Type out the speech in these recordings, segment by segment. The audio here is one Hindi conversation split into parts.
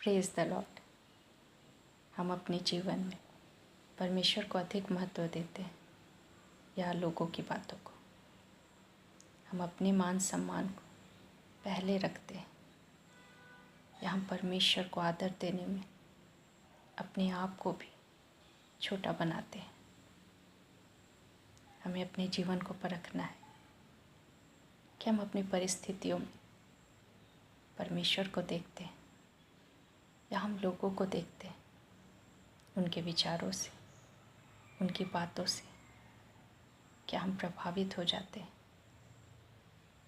Praise the Lord. हम अपने जीवन में परमेश्वर को अधिक महत्व देते हैं या लोगों की बातों को। हम अपने मान सम्मान को पहले रखते हैं या हम परमेश्वर को आदर देने में अपने आप को भी छोटा बनाते हैं। हमें अपने जीवन को परखना है कि हम अपनी परिस्थितियों में परमेश्वर को देखते हैं या हम लोगों को देखते हैं, उनके विचारों से, उनकी बातों से क्या हम प्रभावित हो जाते हैं।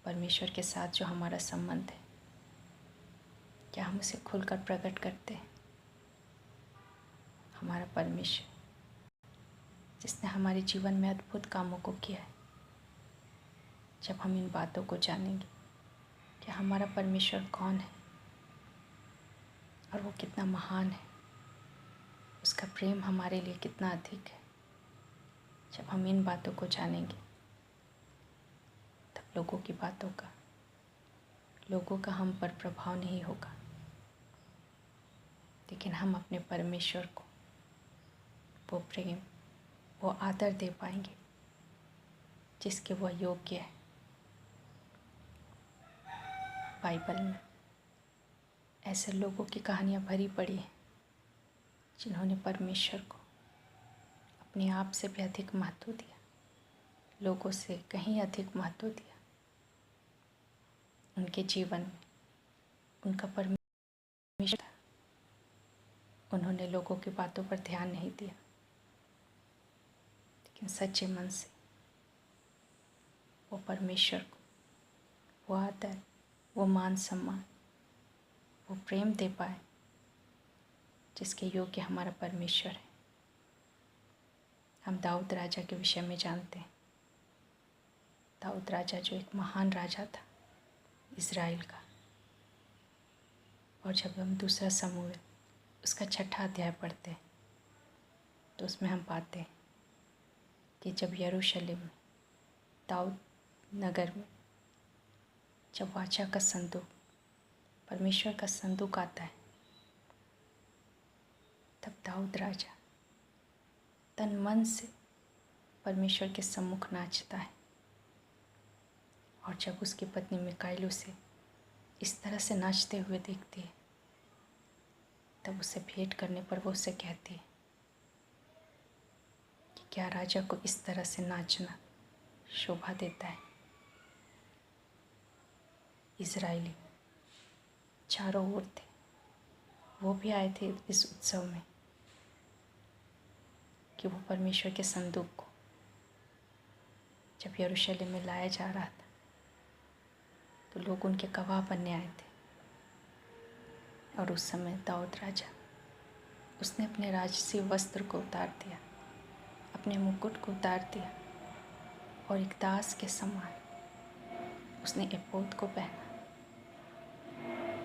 परमेश्वर के साथ जो हमारा संबंध है, क्या हम उसे खुलकर प्रकट करते हैं। हमारा परमेश्वर जिसने हमारे जीवन में अद्भुत कामों को किया है, जब हम इन बातों को जानेंगे कि हमारा परमेश्वर कौन है और वो कितना महान है, उसका प्रेम हमारे लिए कितना अधिक है, जब हम इन बातों को जानेंगे तब लोगों का हम पर प्रभाव नहीं होगा, लेकिन हम अपने परमेश्वर को वो प्रेम, वो आदर दे पाएंगे जिसके वह योग्य है। बाइबल में ऐसे लोगों की कहानियाँ भरी पड़ी हैं जिन्होंने परमेश्वर को अपने आप से भी अधिक महत्व दिया, लोगों से कहीं अधिक महत्व दिया। उनके जीवन में उनका परमेश्वर था, उन्होंने लोगों की बातों पर ध्यान नहीं दिया, लेकिन सच्चे मन से वो परमेश्वर को वो आदर, वो मान सम्मान, वो प्रेम दे पाए जिसके योग्य हमारा परमेश्वर है। हम दाऊद राजा के विषय में जानते हैं। दाऊद राजा जो एक महान राजा था इज़राइल का। और जब हम दूसरा समूएल उसका 6वां अध्याय पढ़ते हैं तो उसमें हम पाते हैं कि जब यरूशलेम में, दाऊद नगर में, जब वाचा का संदूक, परमेश्वर का संदूक आता है, तब दाऊद राजा तन मन से परमेश्वर के सम्मुख नाचता है। और जब उसकी पत्नी मिकाएल उसे इस तरह से नाचते हुए देखती है, तब उसे भेंट करने पर वो उससे कहती है कि क्या राजा को इस तरह से नाचना शोभा देता है। इज़राइली चारों ओर थे, वो भी आए थे इस उत्सव में कि वो परमेश्वर के संदूक को जब यरूशलेम में लाया जा रहा था तो लोग उनके गवाह बनने आए थे। और उस समय दाऊद राजा, उसने अपने राजसी वस्त्र को उतार दिया, अपने मुकुट को उतार दिया और एक दास के समान उसने एपोद को पहना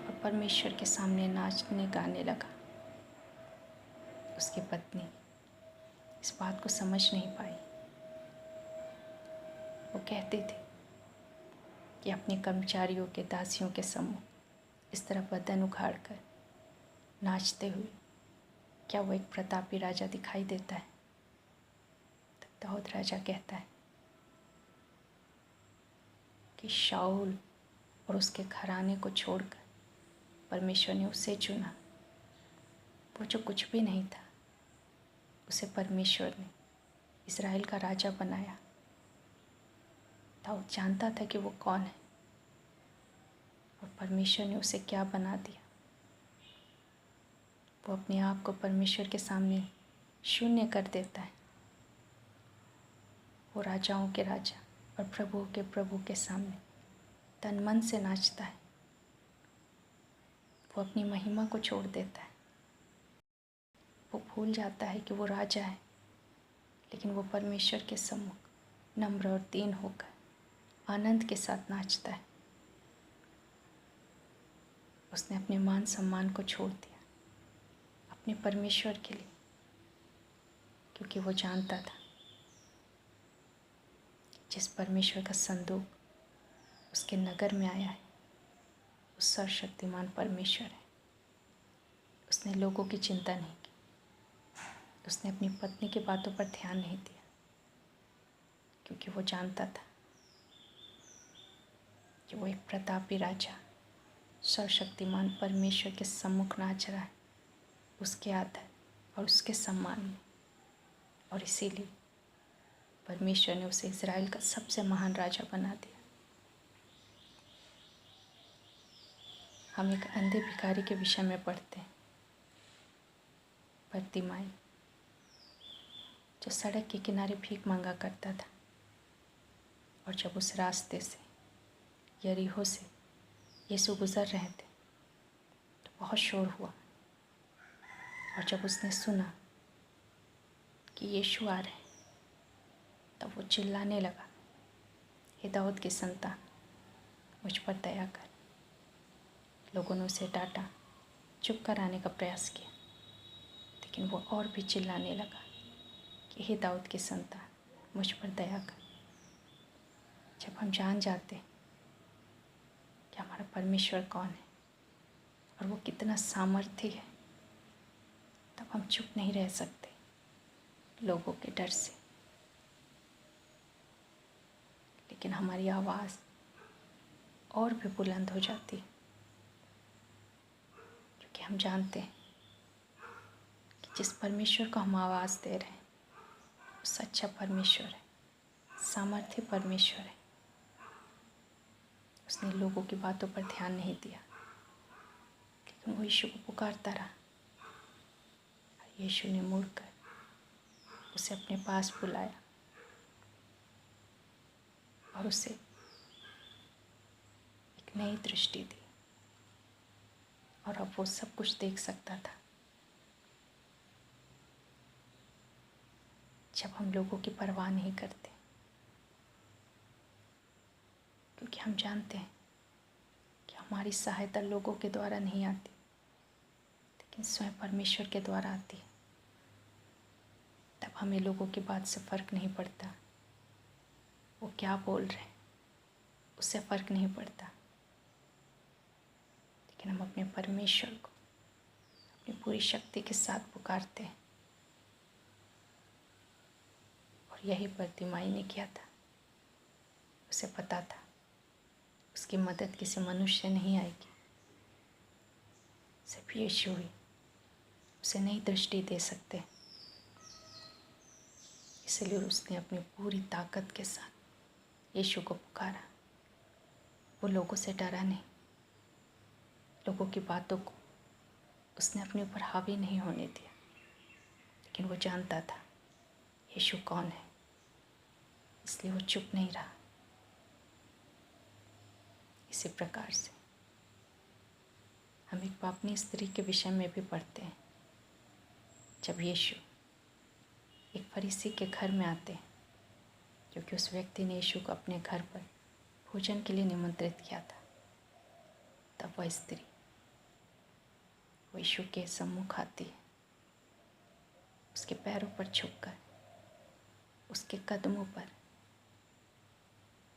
और परमेश्वर के सामने नाचने गाने लगा। उसकी पत्नी इस बात को समझ नहीं पाई। वो कहते थे कि अपने कर्मचारियों के, दासियों के सम्मुख इस तरह बदन उखाड़ कर नाचते हुए क्या वो एक प्रतापी राजा दिखाई देता है। तब दाऊद राजा कहता है कि शाऊल और उसके घराने को छोड़कर परमेश्वर ने उसे चुना। वो जो कुछ भी नहीं था, उसे परमेश्वर ने इज़राइल का राजा बनाया। दाऊद जानता था कि वो कौन है और परमेश्वर ने उसे क्या बना दिया। वो अपने आप को परमेश्वर के सामने शून्य कर देता है। वो राजाओं के राजा और प्रभु के सामने तन मन से नाचता है। वो अपनी महिमा को छोड़ देता है। वो भूल जाता है कि वो राजा है, लेकिन वो परमेश्वर के सम्मुख नम्र और दीन होकर आनंद के साथ नाचता है। उसने अपने मान सम्मान को छोड़ दिया अपने परमेश्वर के लिए, क्योंकि वो जानता था जिस परमेश्वर का संदूक उसके नगर में आया है, वो सर्वशक्तिमान परमेश्वर है। उसने लोगों की चिंता नहीं की, उसने अपनी पत्नी की बातों पर ध्यान नहीं दिया, क्योंकि वो जानता था कि वो एक प्रतापी राजा, सर्वशक्तिमान परमेश्वर के सम्मुख नाच रहा है, उसके आदर और उसके सम्मान में। और इसीलिए परमेश्वर ने उसे इज़राइल का सबसे महान राजा बना दिया। हम एक अंधे भिखारी के विषय में पढ़ते हैं, बरतिमाई, जो सड़क के किनारे भीख मांगा करता था। और जब उस रास्ते से, यरीहो से, यीशु गुज़र रहे थे तो बहुत शोर हुआ। और जब उसने सुना कि यीशु आ रहे हैं, तब वो चिल्लाने लगा, हे दाऊद की संतान, मुझ पर दया कर। लोगों ने उसे डांटा, चुप कराने का प्रयास किया, लेकिन वो और भी चिल्लाने लगा कि हे दाऊद की संतान, मुझ पर दया कर। जब हम जान जाते कि हमारा परमेश्वर कौन है और वो कितना सामर्थ्य है, तब हम चुप नहीं रह सकते लोगों के डर से, लेकिन हमारी आवाज़ और भी बुलंद हो जाती है, क्योंकि हम जानते हैं कि जिस परमेश्वर को हम आवाज़ दे रहे हैं वो सच्चा परमेश्वर है, सामर्थ्य परमेश्वर है। उसने लोगों की बातों पर ध्यान नहीं दिया, लेकिन वो यीशु को पुकारता रहा। यीशु ने मुड़कर उसे अपने पास बुलाया और उसे एक नई दृष्टि दी, और अब वो सब कुछ देख सकता था। जब हम लोगों की परवाह नहीं करते, क्योंकि हम जानते हैं कि हमारी सहायता लोगों के द्वारा नहीं आती, लेकिन स्वयं परमेश्वर के द्वारा आती है, तब हमें लोगों की बात से फ़र्क नहीं पड़ता, वो क्या बोल रहे हैं उससे फ़र्क नहीं पड़ता, लेकिन हम अपने परमेश्वर को अपनी पूरी शक्ति के साथ पुकारते हैं। और यही बरतिमाई ने किया था। उसे पता था उसकी मदद किसी मनुष्य से नहीं आएगी, सिर्फ यीशु ही उसे नई दृष्टि दे सकते। इसलिए उसने अपनी पूरी ताकत के साथ यीशु को पुकारा। वो लोगों से डरा नहीं, लोगों की बातों को उसने अपने ऊपर हावी नहीं होने दिया, लेकिन वो जानता था यीशु कौन है, इसलिए वो चुप नहीं रहा। इसी प्रकार से हम एक पापनी स्त्री के विषय में भी पढ़ते हैं। जब यीशु एक फरीसी के घर में आते हैं, क्योंकि उस व्यक्ति ने यीशु को अपने घर पर भोजन के लिए निमंत्रित किया था, तब वह स्त्री वो यीशु के सम्मुख आती है, उसके पैरों पर झुककर, उसके कदमों पर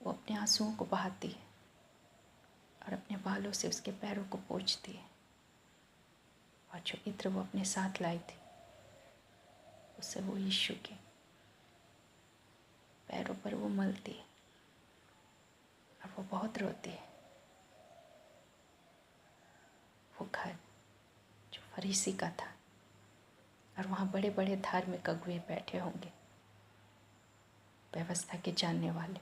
वो अपने आंसुओं को बहाती है और अपने बालों से उसके पैरों को पोंछती है, और जो इत्र वो अपने साथ लाई थी उससे वो यीशु के पैरों पर वो मलती है, और वो बहुत रोती है। वो घर जो फरीसी का था, और वहाँ बड़े बड़े धार्मिक अगुवे बैठे होंगे, व्यवस्था के जानने वाले,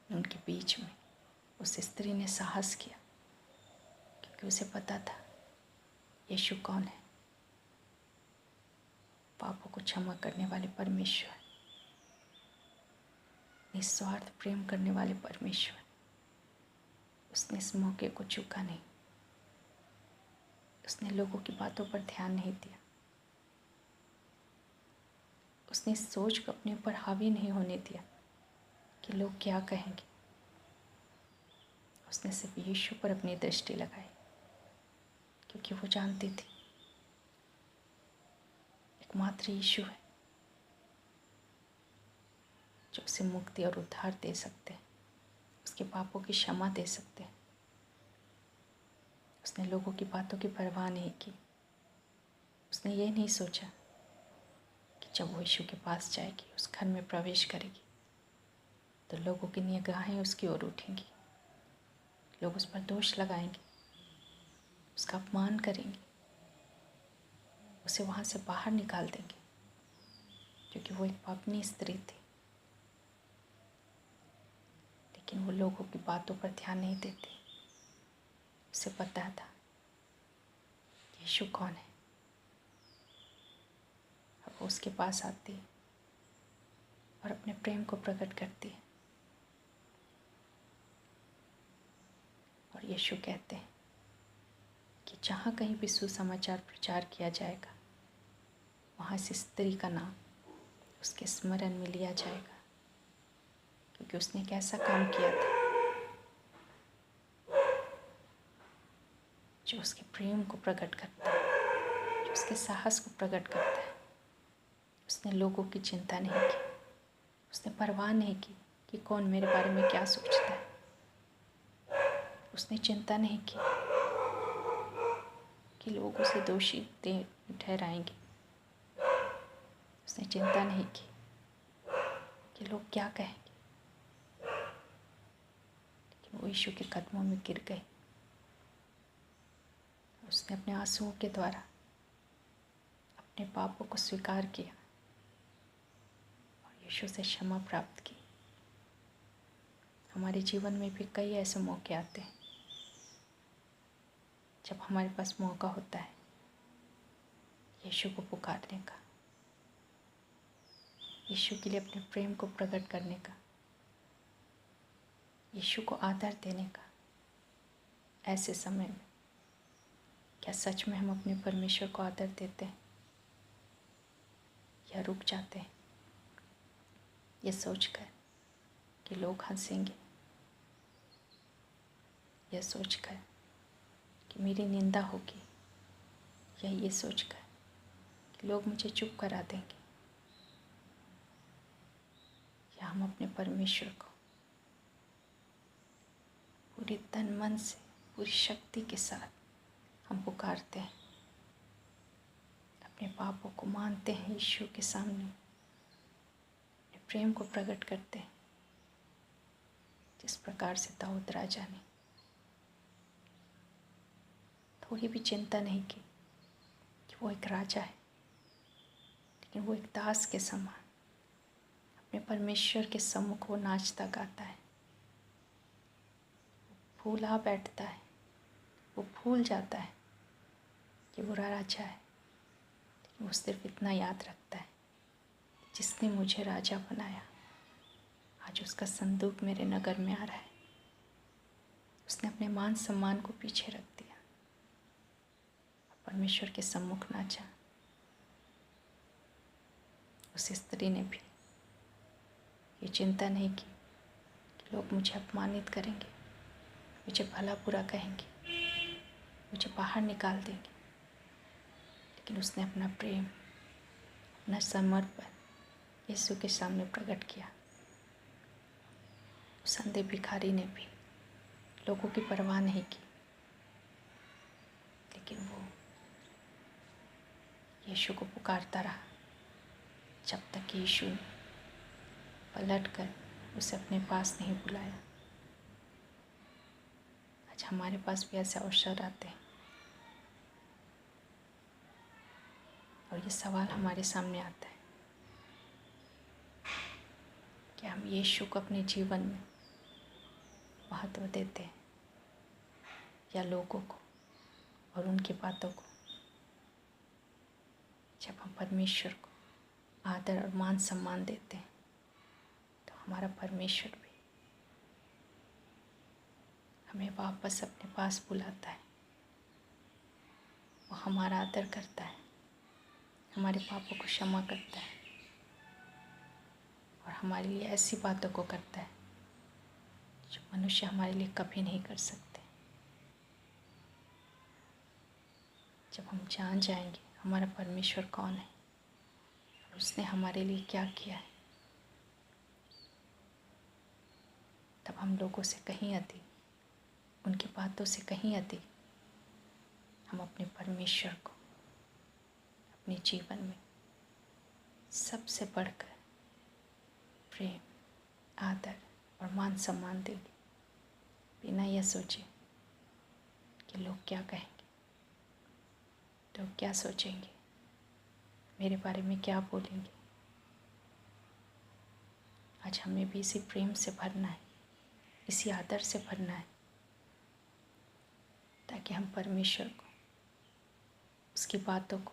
उनके बीच में उस स्त्री ने साहस किया, क्योंकि उसे पता था यीशु कौन है, पापों को क्षमा करने वाले परमेश्वर, निस्वार्थ प्रेम करने वाले परमेश्वर। उसने इस मौके को चूका नहीं, उसने लोगों की बातों पर ध्यान नहीं दिया, उसने इस सोच को अपने ऊपर हावी नहीं होने दिया कि लोग क्या कहेंगे। उसने सिर्फ यीशु पर अपनी दृष्टि लगाई, क्योंकि वो जानती थी एकमात्र यीशु है जो उसे मुक्ति और उद्धार दे सकते हैं, उसके पापों की क्षमा दे सकते हैं। उसने लोगों की बातों की परवाह नहीं की। उसने ये नहीं सोचा कि जब वो यीशु के पास जाएगी, उस घर में प्रवेश करेगी, तो लोगों की निगाहें उसकी ओर उठेंगी, लोग उस पर दोष लगाएंगे, उसका अपमान करेंगे, उसे वहाँ से बाहर निकाल देंगे, क्योंकि वो एक पापनी स्त्री थी। लेकिन वो लोगों की बातों पर ध्यान नहीं देती। उसे पता था यीशु कौन है। अब वो उसके पास आती है और अपने प्रेम को प्रकट करती है। और यीशु कहते हैं कि जहाँ कहीं भी सुसमाचार प्रचार किया जाएगा, वहाँ से स्त्री का नाम उसके स्मरण में लिया जाएगा, क्योंकि उसने एक ऐसा काम किया था जो उसके प्रेम को प्रकट करता है, जो उसके साहस को प्रकट करता है। उसने लोगों की चिंता नहीं की, उसने परवाह नहीं की कि कौन मेरे बारे में क्या सोचता है। उसने चिंता नहीं की कि लोग उसे दोषी ठहराएंगे। उसने चिंता नहीं की कि लोग क्या कहेंगे। लेकिन वो यीशु के कदमों में गिर गई। उसने अपने आंसुओं के द्वारा अपने पापों को स्वीकार किया और यीशु से क्षमा प्राप्त की। हमारे जीवन में भी कई ऐसे मौके आते हैं जब हमारे पास मौका होता है यीशु को पुकारने का, यीशु के लिए अपने प्रेम को प्रकट करने का, यीशु को आदर देने का। ऐसे समय में क्या सच में हम अपने परमेश्वर को आदर देते हैं या रुक जाते हैं ये सोचकर कि लोग हंसेंगे, यह सोचकर कि मेरी निंदा होगी, या ये सोचकर कि लोग मुझे चुप करा देंगे। या हम अपने परमेश्वर को पूरी तन मन से, पूरी शक्ति के साथ हम पुकारते हैं, अपने पापों को मानते हैं, यीशु के सामने अपने प्रेम को प्रकट करते हैं, जिस प्रकार से दाऊद राजा ने थोड़ी भी चिंता नहीं की कि वो एक राजा है, लेकिन वो एक दास के समान अपने परमेश्वर के सम्मुख वो नाचता गाता है, भूला बैठता है, वो भूल जाता है कि वो राजा है। लेकिन वो सिर्फ इतना याद रखता है, जिसने मुझे राजा बनाया, आज उसका संदूक मेरे नगर में आ रहा है। उसने अपने मान सम्मान को पीछे रख दिया और परमेश्वर के सम्मुख नाचा। उस स्त्री ने भी ये चिंता नहीं की कि लोग मुझे अपमानित करेंगे, मुझे भला बुरा कहेंगे, मुझे बाहर निकाल देंगे। लेकिन उसने अपना प्रेम, अपना समर्पण यीशु के सामने प्रकट किया। उस अंधे भिखारी ने भी लोगों की परवाह नहीं की, लेकिन वो यीशु को पुकारता रहा जब तक कि यीशु ने पलटकर उसे अपने पास नहीं बुलाया। आज हमारे पास भी ऐसे अवसर आते हैं और ये सवाल हमारे सामने आता है कि हम यीशु को अपने जीवन में महत्व देते हैं या लोगों को और उनकी बातों को। जब हम परमेश्वर को आदर और मान सम्मान देते हैं तो हमारा परमेश्वर भी हमें वापस अपने पास बुलाता है। वो हमारा आदर करता है, हमारे पापों को क्षमा करता है और हमारे लिए ऐसी बातों को करता है जो मनुष्य हमारे लिए कभी नहीं कर सकते। जब हम जान जाएंगे हमारा परमेश्वर कौन है और उसने हमारे लिए क्या किया है, तब हम लोगों से कहीं अधिक, उनकी बातों से कहीं अधिक अपने परमेश्वर को अपने जीवन में सबसे बढ़कर प्रेम, आदर और मान सम्मान देंगे, बिना यह सोचे कि लोग क्या कहेंगे, लोग क्या सोचेंगे, मेरे बारे में क्या बोलेंगे। आज हमें भी इसी प्रेम से भरना है, इसी आदर से भरना है, ताकि हम परमेश्वर को, उसकी बातों को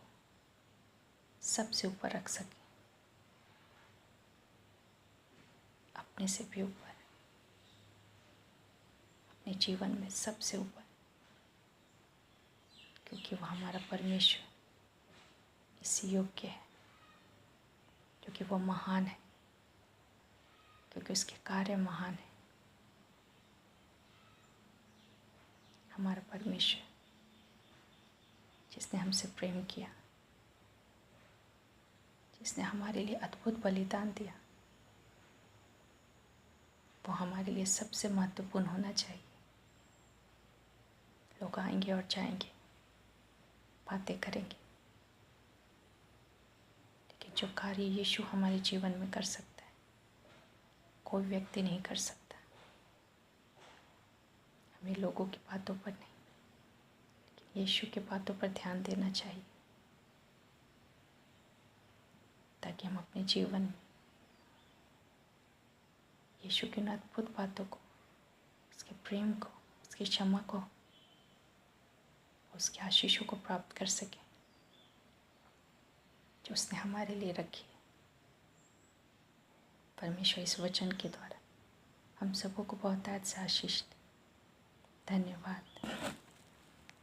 सबसे ऊपर रख सकें, अपने से भी ऊपर, अपने जीवन में सबसे ऊपर, क्योंकि वह हमारा परमेश्वर इसी योग्य है, क्योंकि वह महान है, क्योंकि उसके कार्य महान है। हमारा परमेश्वर जिसने हमसे प्रेम किया, जिसने हमारे लिए अद्भुत बलिदान दिया, वो हमारे लिए सबसे महत्वपूर्ण होना चाहिए। लोग आएंगे और जाएंगे, बातें करेंगे, लेकिन जो कार्य यीशु हमारे जीवन में कर सकता है, कोई व्यक्ति नहीं कर सकता। हमें लोगों की बातों पर नहीं, लेकिन यीशु की बातों पर ध्यान देना चाहिए, ताकि हम अपने जीवन में यीशु की उन अद्भुत बातों को, उसके प्रेम को, उसकी क्षमा को, उसके आशीषों को प्राप्त कर सकें जो उसने हमारे लिए रखी है। परमेश्वर इस वचन के द्वारा हम सबों को बहुत से आशीष दे। धन्यवाद।